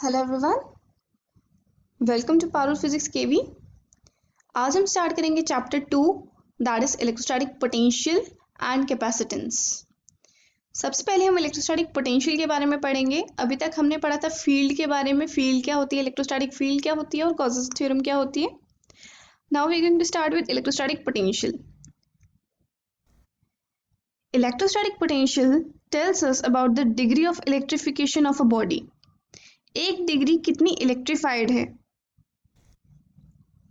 Hello everyone, welcome to Parul physics KV. आज हम start करेंगे chapter 2 that is electrostatic potential and capacitance. सबसे पहले हम इलेक्ट्रोस्टैटिक पोटेंशियल के बारे में पढ़ेंगे। अभी तक हमने पढ़ा था फील्ड के बारे में, फील्ड क्या होती है, इलेक्ट्रोस्टैटिक फील्ड क्या होती है और गॉसेस थ्योरम क्या होती है। Now we are going to start with electrostatic potential. Electrostatic potential tells us about the degree of electrification of a body. एक डिग्री कितनी इलेक्ट्रीफाइड है।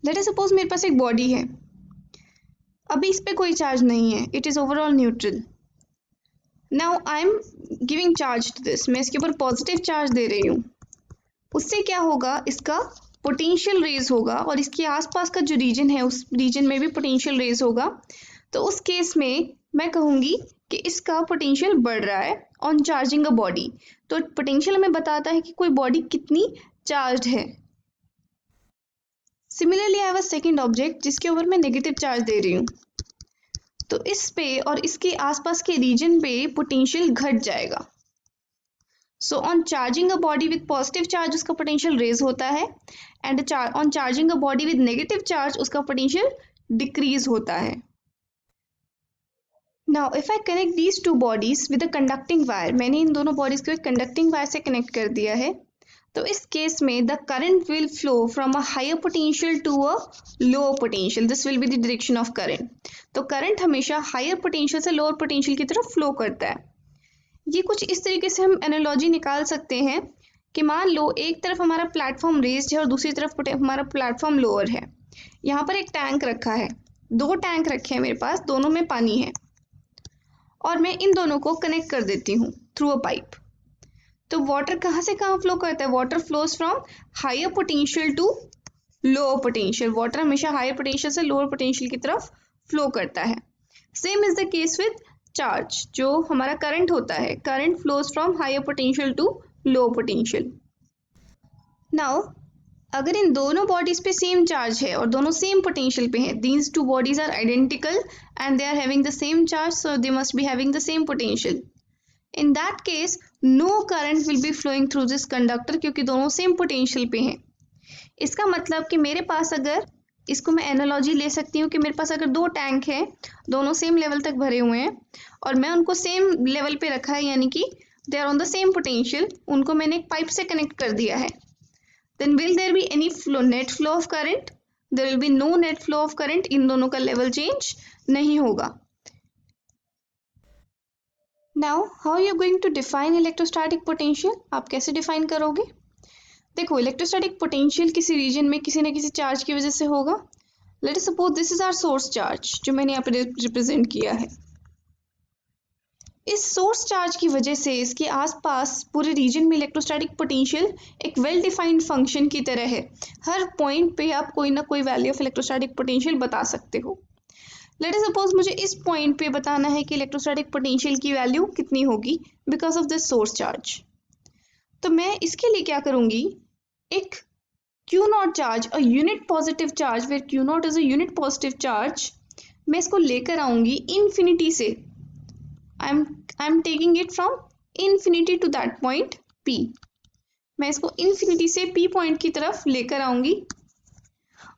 लेट अस सपोज मेरे पास एक बॉडी है, अभी इस पे कोई चार्ज नहीं है, it is overall neutral. Now I am giving charge to this, मैं इसके ऊपर पॉजिटिव चार्ज दे रही हूँ। उससे क्या होगा, इसका पोटेंशियल रेज होगा और इसके आसपास का जो रीजन है उस रीजन में भी पोटेंशियल रेज होगा। तो उस केस में मैं कहूँगी कि इसका पोटेंशियल बढ़ रहा है ऑन चार्जिंग अ बॉडी। तो पोटेंशियल हमें बताता है कि कोई बॉडी कितनी चार्ज है। Similarly I have a second object जिसके ऊपर मैं नेगेटिव चार्ज दे रही हूँ, तो इस पे और इसके आसपास के रीजन पे पोटेंशियल घट जाएगा। So on charging a body with positive charge उसका पोटेंशियल रेज होता है and on charging a body with negative charge उसका पोटेंशियल डिक्रीज होता है। Now if I connect these two bodies with a conducting wire, मैंने इन दोनों bodies को एक कंडक्टिंग वायर से कनेक्ट कर दिया है, तो इस केस में the current will flow from a higher potential to a lower potential. This will be the direction of current. तो करंट हमेशा हायर पोटेंशियल से लोअर पोटेंशियल की तरफ फ्लो करता है। ये कुछ इस तरीके से हम एनालॉजी निकाल सकते हैं कि मान लो एक तरफ हमारा प्लेटफॉर्म रेज्ड है और दूसरी तरफ हमारा प्लेटफॉर्म लोअर है। यहाँ पर एक टैंक रखा है, दो टैंक रखे हैं मेरे पास, दोनों में पानी है और मैं इन दोनों को कनेक्ट कर देती हूँ थ्रू अ पाइप। तो वाटर कहाँ से कहाँ फ्लो करता है, water flows from higher potential to lower potential. Water हमेशा हायर पोटेंशियल से लोअर पोटेंशियल की तरफ फ्लो करता है। Same is the case with charge, जो हमारा करंट होता है, current flows from higher potential to lower potential. Now अगर इन दोनों बॉडीज पे सेम चार्ज है और दोनों सेम पोटेंशियल पे हैं, these two bodies are identical and they are having the same charge, so they must be having the same potential. In that case, no current will be flowing through this conductor क्योंकि दोनों same potential पे हैं। इसका मतलब कि मेरे पास, अगर इसको मैं एनालॉजी ले सकती हूँ कि मेरे पास अगर दो टैंक हैं, दोनों सेम लेवल तक भरे हुए हैं और मैं उनको सेम लेवल पे रखा है, यानी कि they are on the same potential, उनको मैंने एक पाइप से कनेक्ट कर दिया है। Then will there be any flow, net flow of current? There will be no net flow of current. इन दोनों का लेवल चेंज नहीं होगा। Now how you going to define electrostatic potential, आप कैसे डिफाइन करोगे? देखो, इलेक्ट्रोस्टैटिक पोटेंशियल किसी रीजन में किसी न किसी चार्ज की वजह से होगा। Let us suppose this is our source charge जो मैंने यहाँ पे रिप्रेजेंट किया है। इस सोर्स चार्ज की वजह से इसके आसपास पूरे रीजन में इलेक्ट्रोस्टैटिक पोटेंशियल एक वेल डिफाइंड फंक्शन की तरह है। हर पॉइंट पे आप कोई ना कोई वैल्यू ऑफ इलेक्ट्रोस्टैटिक पोटेंशियल बता सकते हो। लेट अस सपोज मुझे इस पॉइंट पे बताना है कि इलेक्ट्रोस्टैटिक पोटेंशियल की वैल्यू कितनी होगी because of this source charge. तो मैं इसके लिए क्या करूंगी, एक Q naught charge, a unit positive charge where Q naught is a unit positive charge, मैं इसको लेकर आऊंगी इन्फिनिटी से। I am taking it from infinity to that point P। मैं इसको इन्फिनिटी से P पॉइंट की तरफ लेकर आऊंगी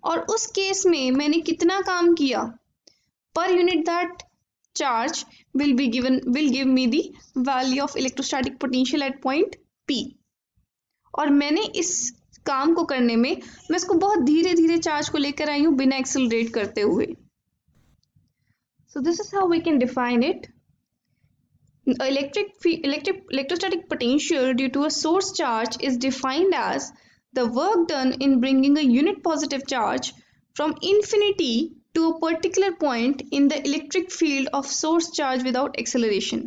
और उस केस में मैंने कितना काम किया, per unit that charge will give me the value of electrostatic potential at point P। और मैंने इस काम को करने में मैं इसको बहुत धीरे धीरे चार्ज को लेकर आई हूँ बिना एक्सेलरेट करते हुए। So this is how we can define it. Electrostatic potential due to a source charge is defined as the work done in bringing a unit positive charge from infinity to a particular point in the electric field of source charge without acceleration।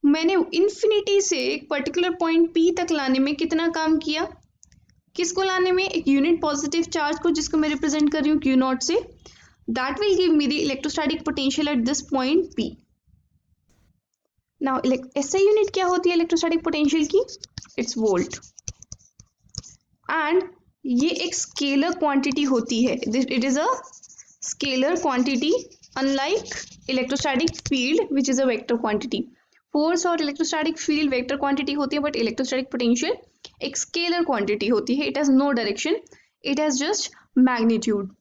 मैंने infinity से एक particular point P तक लाने में कितना काम किया, किसको लाने में, एक यूनिट पॉजिटिव चार्ज को जिसको मैं रिप्रेजेंट कर रही हूँ Q नॉट से। That will give me the electrostatic potential at this point P। Now SI unit क्या होती है इलेक्ट्रोस्टैटिक पोटेंशियल की, इट्स वोल्ट। एंड ये एक स्केलर क्वांटिटी होती है, it is a scalar quantity unlike electrostatic field which is a vector quantity. Force और electrostatic field vector quantity होती है, बट इलेक्ट्रोस्टैटिक पोटेंशियल एक स्केलर क्वांटिटी होती है. It has no direction, it has just magnitude.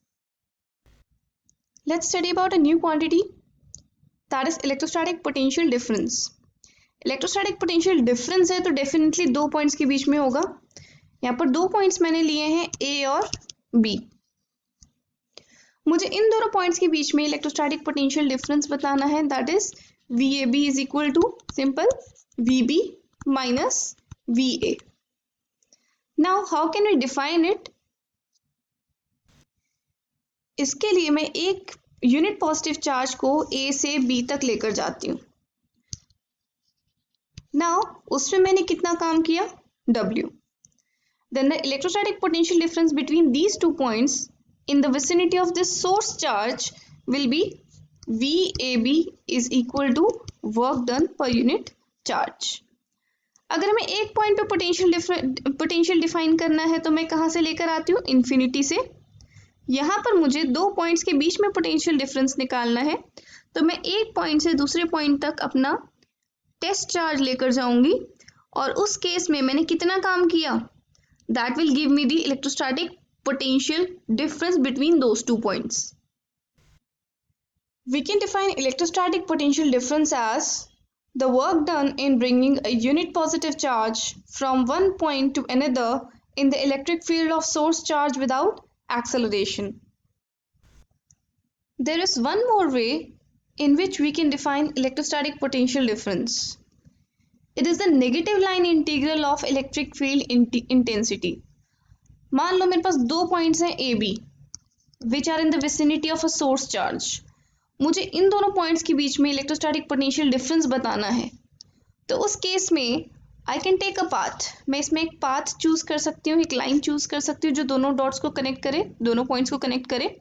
Let's study about a new quantity, that is electrostatic potential difference. Electrostatic potential difference है तो definitely दो points के बीच में होगा. यहाँ पर दो पॉइंट्स मैंने लिए हैं ए और बी. मुझे इन दोनों पॉइंट्स के बीच में इलेक्ट्रोस्टैटिक पोटेंशियल डिफरेंस बताना है. That is VAB is equal to simple VB minus VA. Now how can we define it? इसके लिए मैं एक यूनिट पॉजिटिव चार्ज को A से B तक लेकर जाती हूँ. नाउ उसमें मैंने कितना काम किया? W. Then the electrostatic potential difference between these 2 points in the vicinity of this source charge will be VAB is equal to work done per unit charge. अगर हमें एक पॉइंट पे पोटेंशियल डिफाइन करना है तो मैं कहाँ से लेकर आती हूँ? इन्फिनिटी से. यहाँ पर मुझे दो पॉइंट्स के बीच में पोटेंशियल डिफरेंस निकालना है, तो मैं एक पॉइंट से दूसरे पॉइंट तक अपना टेस्ट चार्ज लेकर जाऊंगी, और उस केस में मैंने कितना काम किया? That will give me the electrostatic potential difference between those 2 points. We can define electrostatic potential difference as the work done in bringing a unit positive charge from one point to another in the electric field of source charge without acceleration. There is one more way in which we can define electrostatic potential difference. It is the negative line integral of electric field intensity. मान लो मेरे पास दो points हैं A B which are in the vicinity of a source charge. मुझे इन दोनों points के बीच में electrostatic potential difference बताना है. तो उस केस में I can take a path. मैं इसमें एक पाथ चूज कर सकती हूँ, एक लाइन चूज कर सकती हूँ जो दोनों डॉट्स को कनेक्ट करे, दोनों पॉइंट्स को कनेक्ट करे,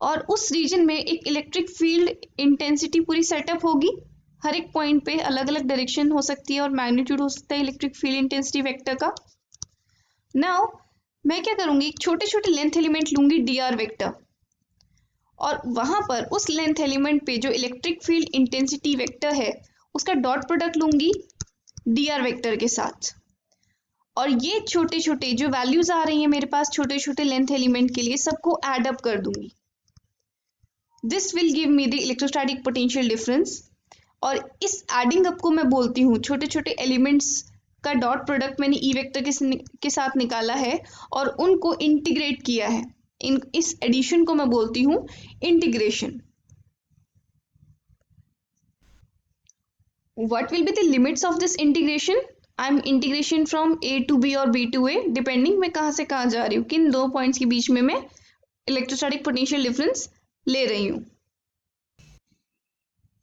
और उस रीजन में एक इलेक्ट्रिक फील्ड इंटेंसिटी पूरी सेटअप होगी. हर एक पॉइंट पे अलग अलग डायरेक्शन हो सकती है और मैग्नीट्यूड हो सकता है इलेक्ट्रिक फील्ड इंटेंसिटी वेक्टर का. नाउ मैं क्या करूंगी? एक छोटे छोटे लेंथ एलिमेंट लूंगी dr वेक्टर, और वहां पर उस लेंथ एलिमेंट पे जो इलेक्ट्रिक फील्ड इंटेंसिटी वेक्टर है उसका डॉट प्रोडक्ट लूंगी dr वेक्टर के साथ, और ये छोटे छोटे जो वैल्यूज आ रही हैं मेरे पास छोटे छोटे लेंथ एलिमेंट के लिए सबको एड अप कर दूंगी. This will give me the electrostatic potential difference. और इस एडिंग अप को मैं बोलती हूँ, छोटे छोटे एलिमेंट्स का डॉट प्रोडक्ट मैंने ई वेक्टर के साथ निकाला है और उनको इंटीग्रेट किया है. इस एडिशन को मैं बोलती हूँ integration. What will be the limits of this integration? I am integration from A to B और B to A, डिपेंडिंग मैं कहाँ से कहाँ जा रही हूँ, किन दो पॉइंट्स के बीच में मैं इलेक्ट्रोस्टैटिक पोटेंशियल डिफरेंस ले रही हूँ.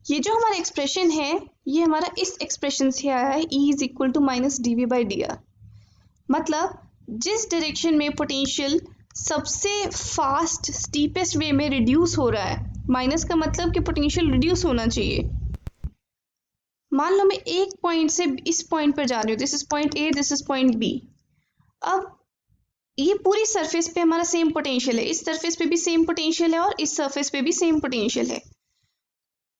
ये जो हमारा एक्सप्रेशन है ये हमारा इस एक्सप्रेशन से आया है, E is equal to minus dV/dr. मतलब जिस डायरेक्शन में पोटेंशियल सबसे फास्ट स्टीपेस्ट वे में रिड्यूस हो रहा है, माइनस का मतलब कि पोटेंशियल रिड्यूस होना चाहिए. मान लो मैं एक पॉइंट से इस पॉइंट पर जा रही हूँ, this is point A, this is point B. अब ये पूरी सरफेस पे हमारा सेम पोटेंशियल है, इस सरफेस पे भी सेम पोटेंशियल है और इस सरफेस पे भी सेम पोटेंशियल है,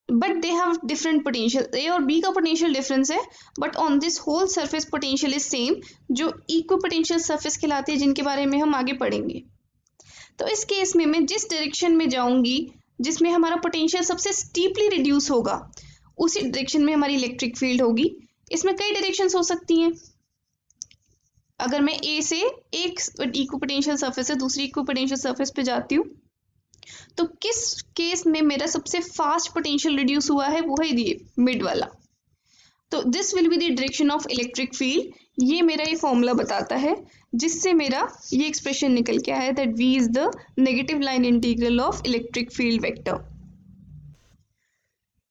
but they have different potential. A और B का पोटेंशियल डिफरेंस है, but on this whole surface potential is same, जो इक्वल पोटेंशियल सरफेस कहलाती है, जिनके बारे में हम आगे पढ़ेंगे. तो इस केस में मैं जिस डायरेक्शन में जाऊंगी जिसमें हमारा पोटेंशियल सबसे स्टीपली रिड्यूस होगा, उसी डायरेक्शन में हमारी इलेक्ट्रिक फील्ड होगी. इसमें कई डायरेक्शंस हो सकती हैं. अगर मैं A से एक इक्वल पोटेंशियल सरफेस से दूसरी इक्वल पोटेंशियल सरफेस पे जाती हूँ, तो किस केस में मेरा सबसे फास्ट पोटेंशियल रिड्यूस हुआ है, वो है ये मिड वाला. तो this will be the direction of electric field. ये मेरा ये फॉर्मूला बताता है जिससे मेरा ये एक्सप्रेशन निकल के आया है that V is the negative line integral of electric field vector.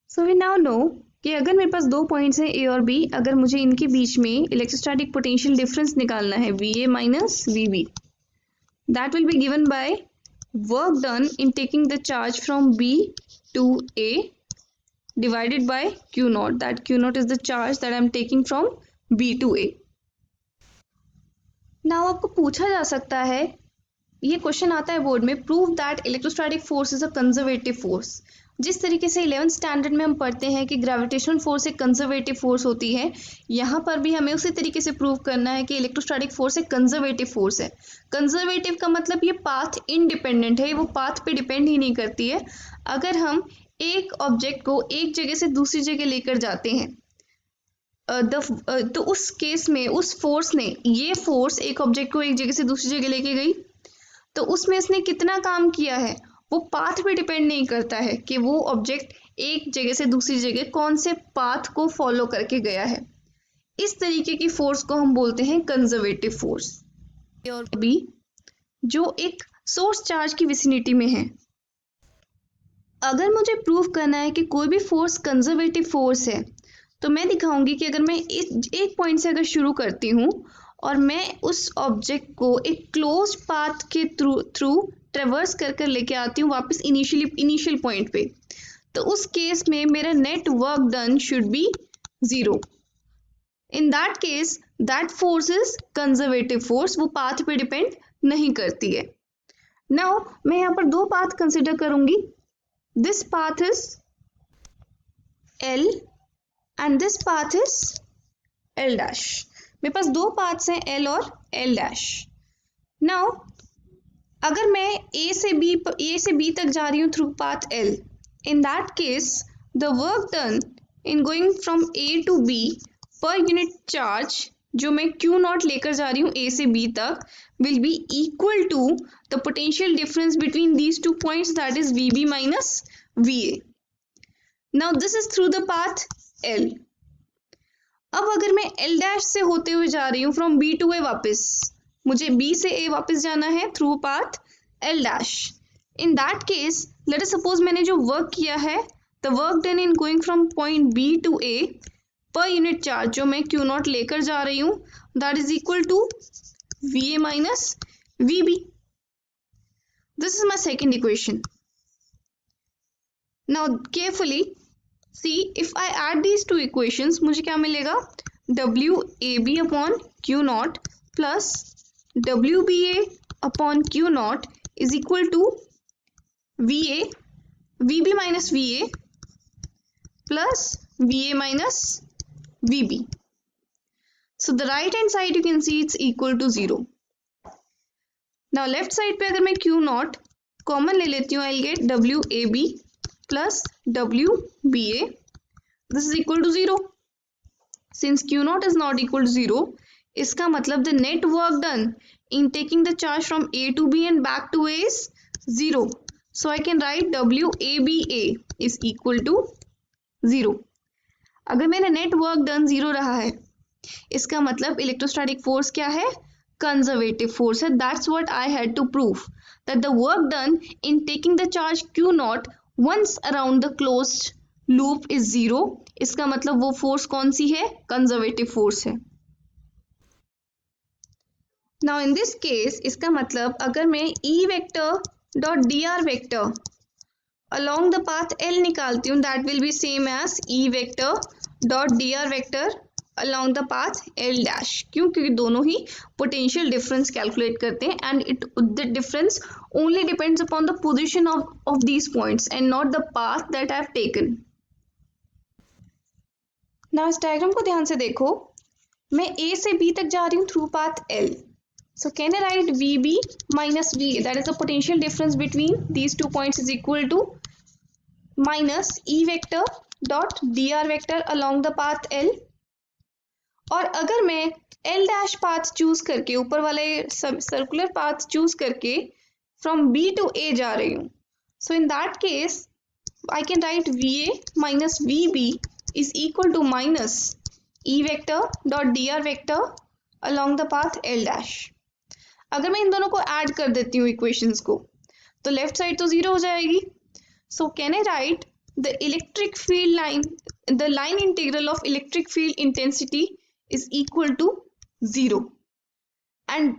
So we now know कि अगर मेरे पास दो पॉइंट्स हैं A और B, अगर मुझे इनके बीच में इलेक्ट्रोस्टैटिक पोटेंशियल डिफरेंस निकालना है VA minus VB, that will be given by work done in taking the charge from B to A divided by Q naught. That Q naught is the charge that I am taking from B to A. Now आपको पूछा जा सकता है, ये question आता है board में, prove that electrostatic force is a conservative force. जिस तरीके से 11th स्टैंडर्ड में हम पढ़ते हैं कि ग्रेविटेशनल फोर्स एक कंजर्वेटिव फोर्स होती है, यहाँ पर भी हमें उसी तरीके से प्रूव करना है कि इलेक्ट्रोस्टैटिक फोर्स एक कंजर्वेटिव फोर्स है। कंजर्वेटिव का मतलब ये पाथ इंडिपेंडेंट है, वो पाथ पे डिपेंड ही नहीं करती है। अगर हम एक ऑब्जेक्ट को एक जगह से दूसरी जगह लेकर जाते हैं तो उस केस में उस फोर्स ने, ये फोर्स एक ऑब्जेक्ट को एक जगह से दूसरी जगह लेके गई, तो उसमें इसने कितना काम किया है वो पाथ पे डिपेंड नहीं करता है कि वो ऑब्जेक्ट एक जगह से दूसरी जगह कौन से पाथ को फॉलो करके गया है। इस तरीके की फोर्स को हम बोलते हैं कंजर्वेटिव फोर्स। और भी जो एक सोर्स चार्ज की विसिनिटी में है, अगर मुझे प्रूव करना है कि कोई भी फोर्स कंजर्वेटिव फोर्स है, तो मैं दिखाऊंगी कि अगर मैं एक पॉइंट से अगर शुरू करती हूँ और मैं उस ऑब्जेक्ट को एक क्लोज पाथ के थ्रू ट्रेवर्स कर कर लेके आती हूँ वापस इनिशियल पॉइंट पे, तो उस केस में मेरा net work done should be 0। In that case that force is conservative force, वो पाथ पे डिपेंड नहीं करती है। नाउ मैं यहाँ पर दो पाथ कंसिडर करूंगी। This path is L and this path is L dash. मेरे पास दो पाथ्स हैं L और L डैश। नाउ अगर मैं A से B तक जा रही हूँ through path L, in that case the work done in going from A to B per unit charge जो मैं Q नॉट लेकर जा रही हूँ A से B तक will be equal to the potential difference between these two points, that is VB minus VA. Now this is through the path L. अब अगर मैं L डैश से होते हुए जा रही हूँ फ्रॉम B टू A, वापस मुझे B से A वापस जाना है through path L dash. In that case let us suppose मैंने जो वर्क किया है, the work done in going from point B to A per unit charge जो मैं Q नॉट लेकर जा रही हूँ, that is equal to VA minus VB। This is my second equation. Now carefully see if I add these two equations, मुझे क्या मिलेगा, WAB upon Q naught plus WBA upon Q naught is equal to VB minus VA plus VA minus VB. So the right hand side you can see it's equal to 0. Now left side पे अगर मैं Q naught common ले लेती हूँ, I'll get WAB plus WBA. This is equal to 0. Since Q naught is not equal to 0, इसका मतलब the net work done in taking the charge from A to B and back to A is 0. So I can write WABA is equal to 0. अगर मेरा net work done 0 रहा है, इसका मतलब electrostatic force क्या है, कंजर्वेटिव फोर्स है। That's what I had to prove, that the work done in taking the charge Q naught once around the closed loop is 0. इसका मतलब वो फोर्स कौन सी है, कंजर्वेटिव फोर्स है। नाउ इन दिस केस इसका मतलब अगर मैं E vector dot dr vector along the path L निकालती हूँ, that will be same as E vector dot dr vector along the path L dash। क्यों, क्योंकि दोनों ही पोटेंशियल डिफरेंस कैलकुलेट करते हैं and the difference only depends upon the position of these points and not the path that I have taken. Now इस diagram को ध्यान से देखो, मैं A से B तक जा रही हूँ through path L। So can I write VB minus VA, that is the potential difference between these two points, is equal to minus E vector dot dr vector along the path L। और अगर मैं L dash path choose करके, ऊपर वाले circular path choose करके from B to A जा रही हूँ, so in that case I can write VA minus VB is equal to minus E vector dot dr vector along the path L dash। अगर मैं इन दोनों को add कर देती हूँ इक्वेशंस को, तो लेफ्ट साइड तो 0 हो जाएगी। So can I write the electric field line, the line integral of electric field intensity is equal to 0। And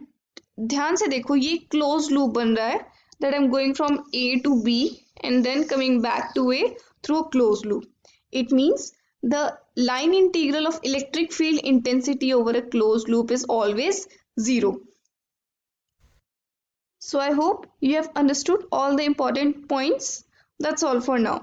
ध्यान से देखो, ये क्लोज लूप बन रहा है, that I am going from A to B and then coming back to A through a closed loop. It means the line integral of electric field intensity over a closed loop is always 0. So I hope you have understood all the important points. That's all for now.